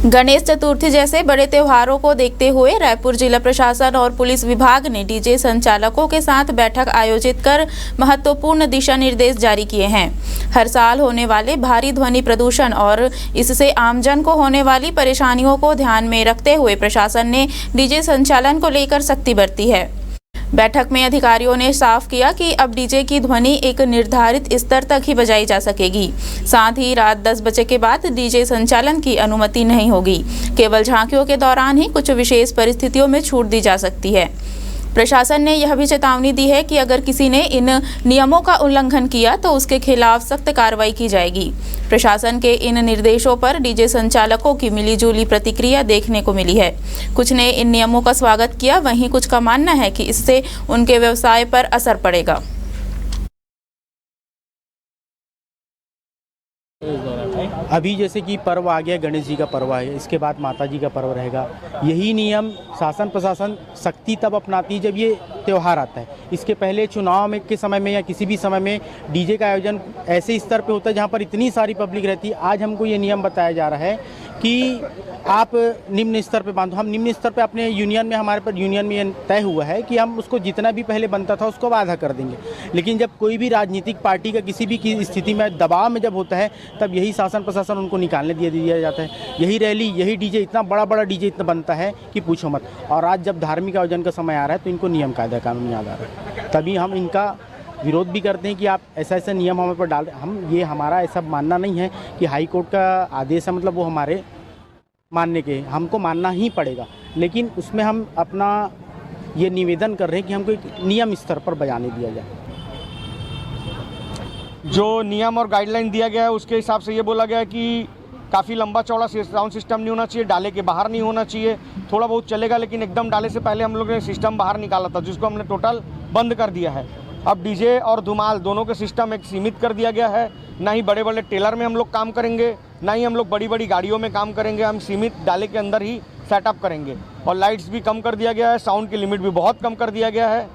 गणेश चतुर्थी जैसे बड़े त्योहारों को देखते हुए रायपुर जिला प्रशासन और पुलिस विभाग ने डीजे संचालकों के साथ बैठक आयोजित कर महत्वपूर्ण दिशा निर्देश जारी किए हैं। हर साल होने वाले भारी ध्वनि प्रदूषण और इससे आमजन को होने वाली परेशानियों को ध्यान में रखते हुए प्रशासन ने डीजे संचालन को लेकर सख्ती बरती है। बैठक में अधिकारियों ने साफ किया कि अब डीजे की ध्वनि एक निर्धारित स्तर तक ही बजाई जा सकेगी। साथ ही रात 10 बजे के बाद डीजे संचालन की अनुमति नहीं होगी। केवल झांकियों के दौरान ही कुछ विशेष परिस्थितियों में छूट दी जा सकती है। प्रशासन ने यह भी चेतावनी दी है कि अगर किसी ने इन नियमों का उल्लंघन किया तो उसके खिलाफ सख्त कार्रवाई की जाएगी। प्रशासन के इन निर्देशों पर डीजे संचालकों की मिलीजुली प्रतिक्रिया देखने को मिली है। कुछ ने इन नियमों का स्वागत किया, वहीं कुछ का मानना है कि इससे उनके व्यवसाय पर असर पड़ेगा। अभी जैसे कि पर्व आ गया, गणेश जी का पर्व है, इसके बाद माता जी का पर्व रहेगा। यही नियम शासन प्रशासन सख्ती तब अपनाती है जब ये त्यौहार आता है। इसके पहले चुनाव में के समय में या किसी भी समय में डीजे का आयोजन ऐसे स्तर पे होता है जहाँ पर इतनी सारी पब्लिक रहती है। आज हमको ये नियम बताया जा रहा है कि आप निम्न स्तर पे बांधो। हम निम्न स्तर पे अपने यूनियन में, हमारे पर यूनियन में ये तय हुआ है कि हम उसको जितना भी पहले बनता था उसको आधा कर देंगे। लेकिन जब कोई भी राजनीतिक पार्टी का किसी भी की स्थिति में दबाव में जब होता है तब यही शासन प्रशासन उनको निकालने दिया जाता है। यही रैली, यही डीजे, इतना बड़ा डीजे इतना बनता है कि पूछो मत। और आज जब धार्मिक आयोजन का समय आ रहा है तो इनको नियम कायदा कानून याद आ रहा है। तभी हम इनका विरोध भी करते हैं कि आप ऐसा नियम हमें पर डाल। ये हमारा ऐसा मानना नहीं है कि हाई कोर्ट का आदेश है, मतलब वो हमारे मानने के, हमको मानना ही पड़ेगा। लेकिन उसमें हम अपना ये निवेदन कर रहे हैं कि हमको एक नियम स्तर पर बजाने दिया जाए। जो नियम और गाइडलाइन दिया गया है उसके हिसाब से ये बोला गया है कि काफ़ी लंबा चौड़ा साउंड सिस्टम नहीं होना चाहिए, डाले के बाहर नहीं होना चाहिए। थोड़ा बहुत चलेगा, लेकिन एकदम डाले से पहले हम लोग ने सिस्टम बाहर निकाला था, जिसको हमने टोटल बंद कर दिया है। अब डीजे और धुमाल दोनों के सिस्टम एक सीमित कर दिया गया है। ना ही बड़े बड़े टेलर में हम लोग काम करेंगे, ना ही हम लोग बड़ी गाड़ियों में काम करेंगे। हम सीमित डाले के अंदर ही सेटअप करेंगे। और लाइट्स भी कम कर दिया गया है, साउंड की लिमिट भी बहुत कम कर दिया गया है,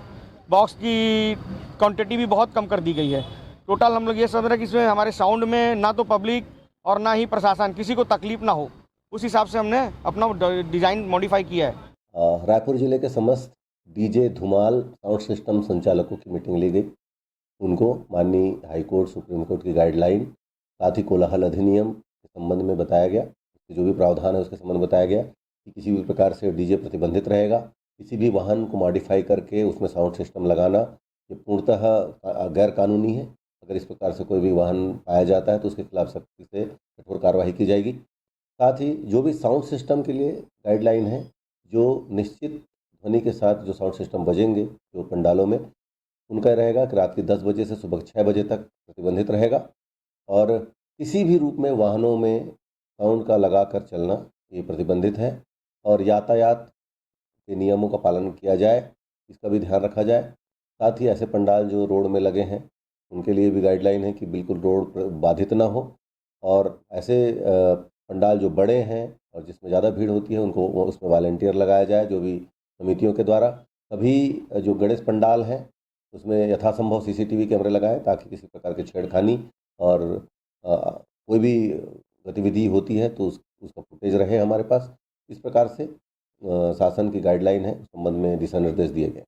बॉक्स की क्वांटिटी भी बहुत कम कर दी गई है। टोटल हम लोग ये समझ रहे हैं कि इसमें हमारे साउंड में ना तो पब्लिक और ना ही प्रशासन किसी को तकलीफ ना हो, उस हिसाब से हमने अपना डिज़ाइन मॉडिफाई किया है। रायपुर जिले के समस्त डीजे धुमाल साउंड सिस्टम संचालकों की मीटिंग ली गई। उनको माननीय हाई कोर्ट, सुप्रीम कोर्ट की गाइडलाइन, साथ ही कोलाहल अधिनियम के संबंध में बताया गया। उसके जो भी प्रावधान है उसके संबंध में बताया गया कि किसी भी प्रकार से डीजे प्रतिबंधित रहेगा। किसी भी वाहन को मॉडिफाई करके उसमें साउंड सिस्टम लगाना ये पूर्णतः गैर कानूनी है। अगर इस प्रकार से कोई भी वाहन पाया जाता है तो उसके खिलाफ सख्ती से कठोर कार्रवाई की जाएगी। साथ ही जो भी साउंड सिस्टम के लिए गाइडलाइन है, जो निश्चित ध्वनि के साथ जो साउंड सिस्टम बजेंगे जो पंडालों में, उनका रहेगा कि रात के 10 बजे से सुबह 6 बजे तक प्रतिबंधित रहेगा। और किसी भी रूप में वाहनों में साउंड का लगाकर चलना ये प्रतिबंधित है। और यातायात के नियमों का पालन किया जाए, इसका भी ध्यान रखा जाए। साथ ही ऐसे पंडाल जो रोड में लगे हैं उनके लिए भी गाइडलाइन है कि बिल्कुल रोड बाधित ना हो। और ऐसे पंडाल जो बड़े हैं और जिसमें ज़्यादा भीड़ होती है उनको उसमें वॉलंटियर लगाया जाए, जो भी समितियों के द्वारा। सभी जो गणेश पंडाल हैं उसमें यथासंभव सीसीटीवी कैमरे लगाएं ताकि किसी प्रकार की छेड़खानी और कोई भी गतिविधि होती है तो उसका फुटेज रहे हमारे पास। इस प्रकार से शासन की गाइडलाइन है, उस संबंध में दिशा निर्देश दिए गए।